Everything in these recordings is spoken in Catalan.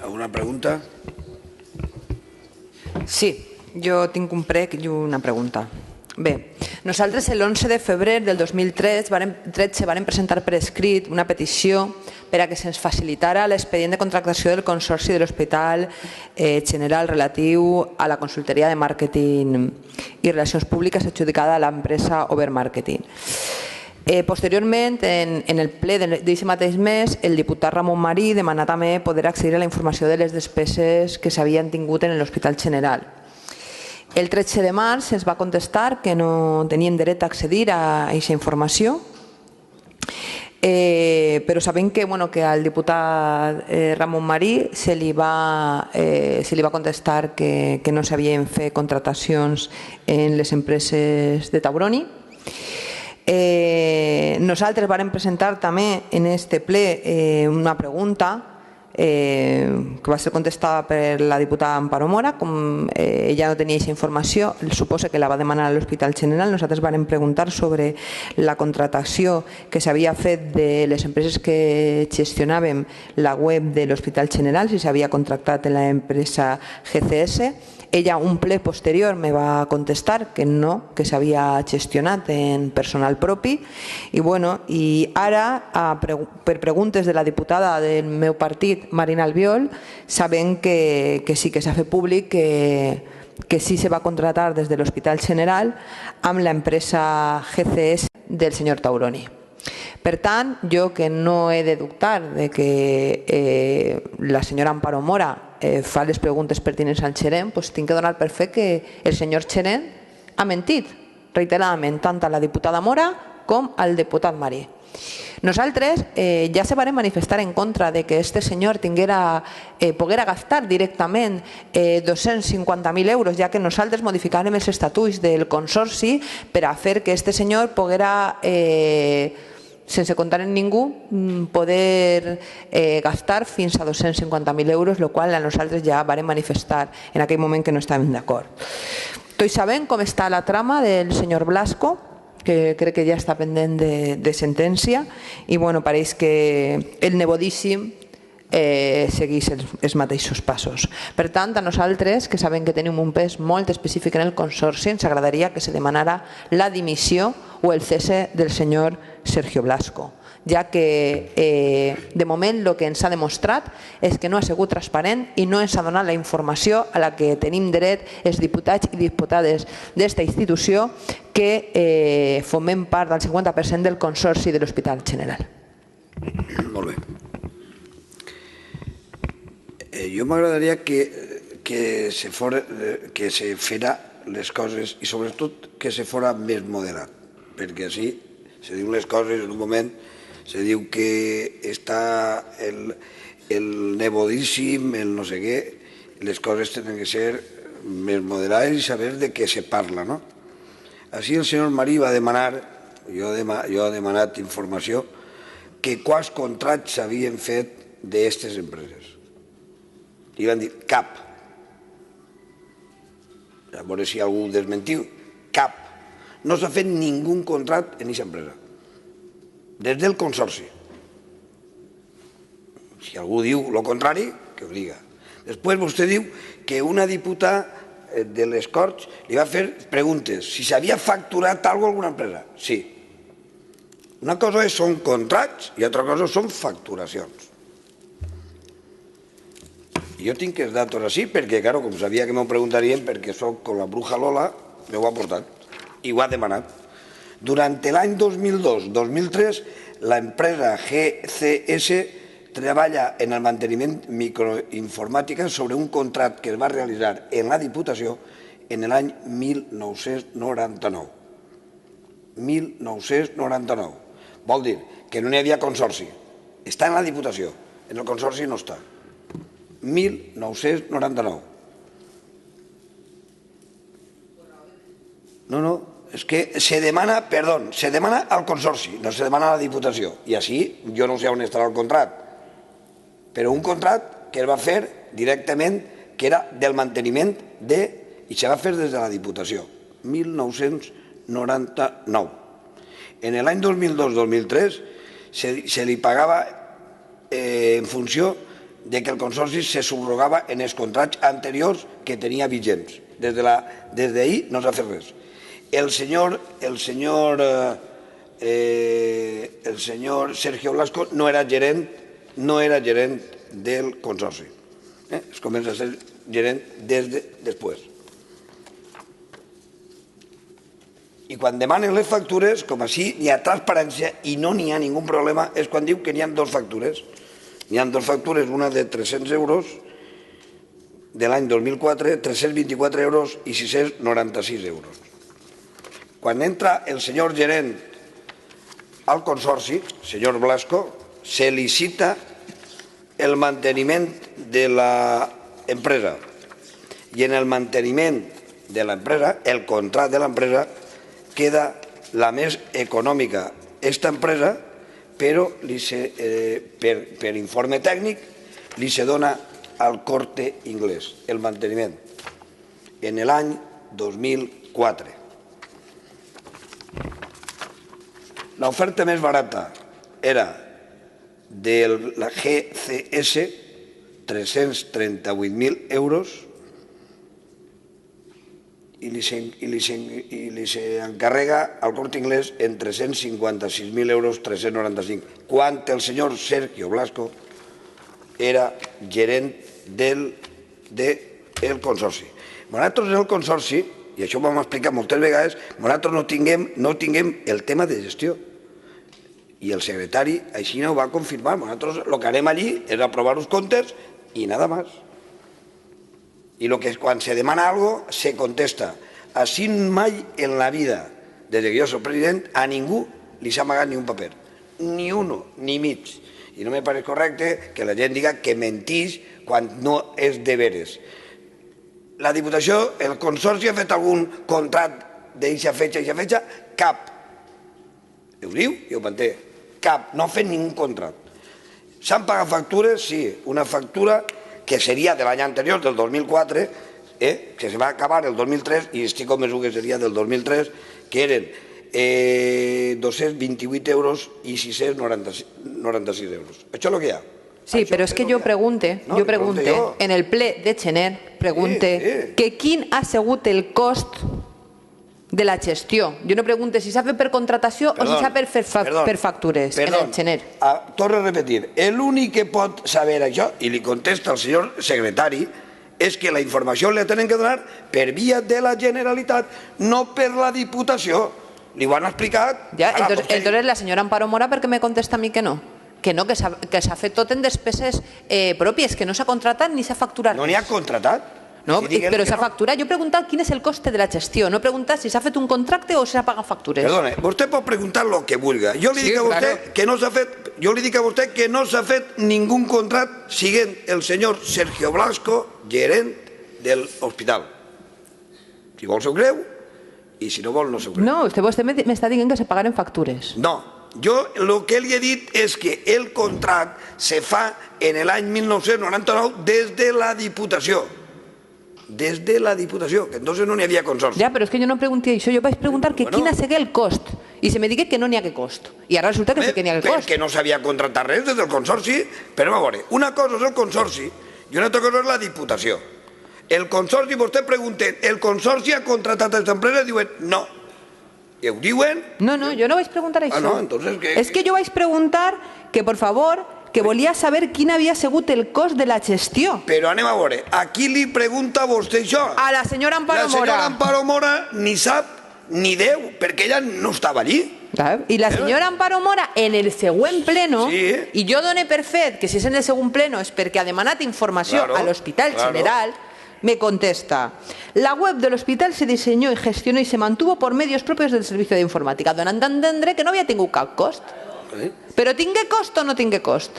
Alguna pregunta? Sí, jo tinc un prec i una pregunta. Bé, nosaltres l'11 de febrer del 2013 vàrem presentar per escrit una petició per a que se'ns facilitara l'expedient de contractació del Consorci de l'Hospital General relatiu a la consultoria de màrqueting i relacions públiques adjudicada a l'empresa Overmarketing. Posteriorment, en el ple d'aquest mateix mes, el diputat Ramon Marí demanà també poder accedir a la informació de les despeses que s'havien tingut en l'Hospital General. El 13 de març se'ns va contestar que no tenien dret a accedir a aquesta informació, però sabem que al diputat Ramon Marí se li va contestar que no s'havien fet contractacions en les empreses de Tauroni. Nosaltres vàrem presentar també en este ple una pregunta que va ser contestada per la diputada Amparo Mora. Com ella no tenia aquesta informació, suposa que la va demanar a l'Hospital General. Nosaltres vàrem preguntar sobre la contractació que s'havia fet de les empreses que gestionàvem la web de l'Hospital General, si s'havia contractat en l'empresa GCS. Ella, un ple posterior, me va contestar que no, que s'havia gestionat en personal propi. I ara, per preguntes de la diputada del meu partit, Marina Albiol, sabem que sí que s'ha fet públic que sí se va contratar des de l'Hospital General amb l'empresa GCS del senyor Tauroni. Per tant, jo que no he de dubtar de que la senyora Amparo Mora fa les preguntes pertinents al gerent, doncs tinc que donar per fet que el senyor gerent ha mentit reiteradament tant a la diputada Mora com al diputat Marí. Nosaltres ja se vàrem manifestar en contra de que este senyor poguera gastar directament 250.000 euros, ja que nosaltres modificàrem els estatuts del Consorci per a fer que este senyor poguera, sense comptar en ningú, poder gastar fins a 250.000 euros, el qual a nosaltres ja vàrem manifestar en aquell moment que no estàvem d'acord. Tots sabem com està la trama del senyor Blasco, que crec que ja està pendent de sentència, i pareix que el nebodíssim segueix els mateixos passos. Per tant, a nosaltres, que sabem que tenim un pes molt específic en el Consorci, ens agradaria que se demanara la dimissió o el cese del senyor Sergio Blasco, ja que de moment el que ens ha demostrat és que no ha sigut transparent i no ens ha donat la informació a la que tenim dret els diputats i diputades d'esta institució que formem part del 50% del Consorci de l'Hospital General. Molt bé. Jo m'agradaria que se fera les coses i sobretot que se fora més moderat, perquè així se diuen les coses en un moment, se diu que està el nebodíssim, el no sé què, les coses tenen que ser més moderades i saber de què se parla, no? Així el senyor Marí va demanar, jo he demanat informació, que quants contrats s'havien fet d'aquestes empreses. I van dir cap. A veure si algú desmentiu. Cap. No s'ha fet ningú contracte en aquesta empresa. Des del Consorci. Si algú diu el contrari, que ho diga. Després vostè diu que una diputada de les Corts li va fer preguntes si s'havia facturat alguna cosa a alguna empresa. Sí. Una cosa són contractes i altra cosa són facturacions. Jo tinc els datos així perquè, clar, com sabia que m'ho preguntarien, perquè soc com la bruja Lola, m'ho ha portat i ho ha demanat. Durant l'any 2002-2003, l'empresa GCS treballa en el manteniment microinformàtica sobre un contracte que es va realitzar en la Diputació en l'any 1999. 1999. Vol dir que no n'hi havia consorci. Està en la Diputació, en el consorci no està. 1999. No, és que se demana, perdó, se demana al Consorci, no se demana a la Diputació. I així jo no sé on estarà el contracte. Però un contracte que es va fer directament, que era del manteniment i se va fer des de la Diputació. 1999. En l'any 2002-2003 se li pagava en funció de que el Consorci se subrogava en els contrats anteriors que tenia vigents. Des d'ahir no s'ha fet res. El senyor Sergio Blasco no era gerent del Consorci. Es comença a ser gerent després. I quan demanen les factures, com així hi ha transparència i no n'hi ha ningú problema, és quan diu que n'hi ha dues factures. N'hi ha dues factures, una de 300 euros de l'any 2004, 324 euros i 696 euros. Quan entra el senyor gerent al Consorci, senyor Blasco, se licita el manteniment de l'empresa. I en el manteniment de l'empresa, el contracte de l'empresa, queda la més econòmica esta empresa, però per informe tècnic li se dona al Corte Inglés, el manteniment, en l'any 2004. L'oferta més barata era de la GCS, 338.000 euros, i li s'encarrega al Corte Inglés en 356.000 euros, 395, quan el senyor Sergio Blasco era gerent del Consorci. Nosaltres en el Consorci, i això ho vam explicar moltes vegades, nosaltres no tinguem el tema de gestió. I el secretari així no ho va confirmar. Nosaltres el que anem allí és aprovar els comptes i nada más. I quan se demana algo se contesta. Així mai en la vida, des que jo soc president, a ningú li s'ha amagat ni un paper. Ni uno, ni mig. I no me pareix correcte que la gent diga que mentís quan no és de veres. La Diputació, el Consorci ha fet algun contracte d'eixa fecha? Cap. Ho diu i ho manté. Cap. No ha fet ningú contracte. S'han pagat factures? Sí. Una factura que seria de l'any anterior, del 2004, que se va acabar el 2003, i estic convençut que seria del 2003, que eren 228 euros i 696 euros. Això és el que hi ha. Sí, però és que jo pregunte, en el ple de Gener, pregunte que quin ha sigut el cost de la gestió. Jo no pregunte si s'ha fet per contratació o si s'ha fet per factures en el Gener. Torno a repetir, l'únic que pot saber això, i li contesta el senyor secretari, és que la informació la tenen que donar per via de la Generalitat, no per la Diputació. Li ho han explicat. Entonces la senyora Amparo Mora, per què me contesta a mi que no? Que no, que s'ha fet tot en despeses pròpies, que no s'ha contratat ni s'ha facturat. No n'hi ha contratat? No, però s'ha facturat. Jo he preguntat quin és el coste de la gestió, no he preguntat si s'ha fet un contracte o s'ha pagat factures. Perdone, vostè pot preguntar el que vulgui. Jo li dic a vostè que no s'ha fet ningú contracte siguent el senyor Sergio Blasco, gerent de l'hospital. Si vol s'ho creu i si no vol no s'ho creu. No, vostè m'està dient que se pagaren factures. No, jo el que li he dit és que el contracte se fa en l'any 1999 des de la Diputació. Des de la Diputació, que entonces no n'hi havia consorci. Ja, però és que jo no pregunté això, jo vaig preguntar que quin ha sigut el cost, i se me digui que no n'hi ha que cost. I ara resulta que sí que n'hi ha que cost. Perquè no s'havia contractat res des del consorci, però a veure, una cosa és el consorci i una altra cosa és la Diputació. El consorci, vostè pregunta, el consorci ha contratat aquesta empresa? Diuen, no. I ho diuen? No, jo no vaig preguntar això. No, entonces què? És que jo vaig preguntar que, per favor, que volia saber quin havia sigut el cost de la gestió. Però anem a veure, a qui li pregunta vostè això? A la senyora Amparo Mora. La senyora Amparo Mora ni sap ni deu, perquè ella no estava allí. I la senyora Amparo Mora, en el següent pleno, i jo dono per fet que si és en el següent pleno és perquè ha demanat informació a l'Hospital General, me contesta: la web del hospital se diseñó y gestionó y se mantuvo por medios propios del servicio de informática, donant a entendre que no havia tingut cap cost. Però tingué cost o no tingué cost?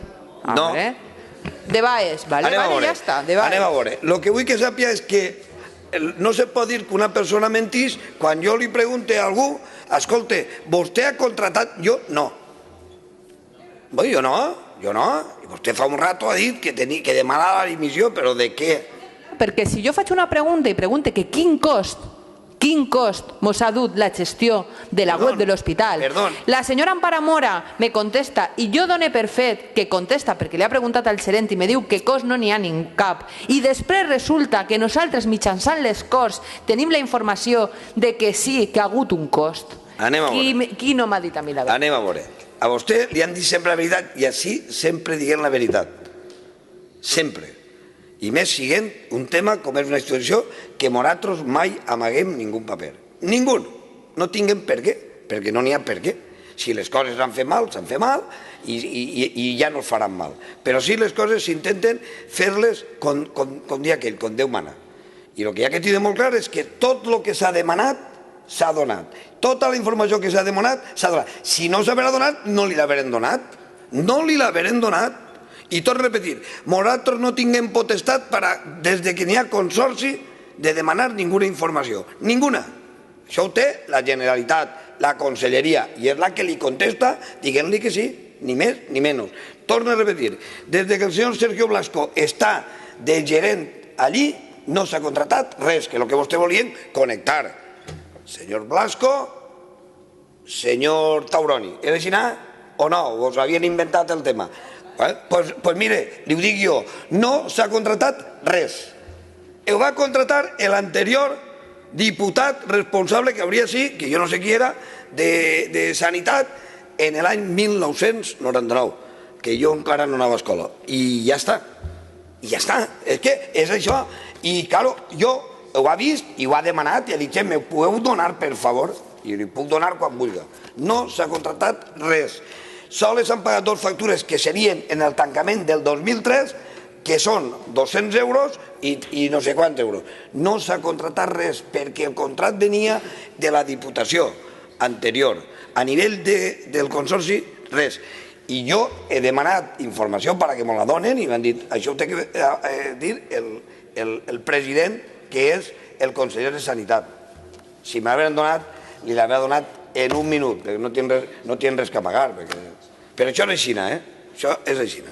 No. De baix, vale, ja està. Anem a veure. El que vull que sàpia és que no se pot dir que una persona mentís quan jo li pregunte a algú: escolta, vostè ha contratat? Jo no. Jo no. I vostè fa un rato ha dit que demana la dimissió, però de què? Perquè si jo faig una pregunta i pregunte que quin cost quin cost mos ha dut la gestió de la web de l'hospital. La senyora Amparo Mora me contesta, i jo dono per fet que contesta, perquè li ha preguntat al gerent i me diu que cost no n'hi ha cap, i després resulta que nosaltres mitjançant les Corts tenim la informació de que sí, que ha hagut un cost. Qui no m'ha dit a mi la veritat? Anem a veure. A vostè li han dit sempre la veritat i així sempre diguem la veritat. Sempre. I més siguent un tema com és una institució que nosaltres mai amaguem ningú paper. Ningú. No tinguem per què, perquè no n'hi ha per què. Si les coses s'han fet mal i ja no es faran mal. Però si les coses s'intenten fer-les com dia aquell, com Déu mana. I el que hi ha que tenir molt clar és que tot el que s'ha demanat s'ha donat. Tota la informació que s'ha demanat s'ha donat. Si no s'haurà donat, no li l'haurem donat. No li l'haurem donat. I tot repetir, nosaltres no tinguem potestat des que n'hi ha consorci de demanar ninguna informació. Ninguna. Això ho té la Generalitat, la Conselleria, i és la que li contesta dient-li que sí, ni més ni menys. Torno a repetir, des que el senyor Sergio Blasco està de gerent allí, no s'ha contratat res, que el que vostè volien, connectar. Senyor Blasco, senyor Tauroni, era així o no? Us havien inventat el tema? Doncs mire, li ho dic jo, no s'ha contratat res. Ho va contratar l'anterior diputat responsable que hauria sigut, que jo no sé qui era, de Sanitat en l'any 1999, que jo encara no anava a escola. I ja està. I ja està. És que és això. I, clar, jo ho ha vist i ho ha demanat i ha dit, me podeu donar, per favor? I li puc donar quan vulgui. No s'ha contratat res. Sols han pagat dues factures que serien en el tancament del 2003, que són 200 euros i no sé quants euros. No s'ha contratat res perquè el contracte venia de la Diputació anterior. A nivell del Consorci, res. I jo he demanat informació perquè me la donen i m'han dit, això ho té que dir el president, que és el conseller de Sanitat. Si m'havien donat, li l'havia donat en un minut, perquè no tenen res que pagar. Però això és així, això és així.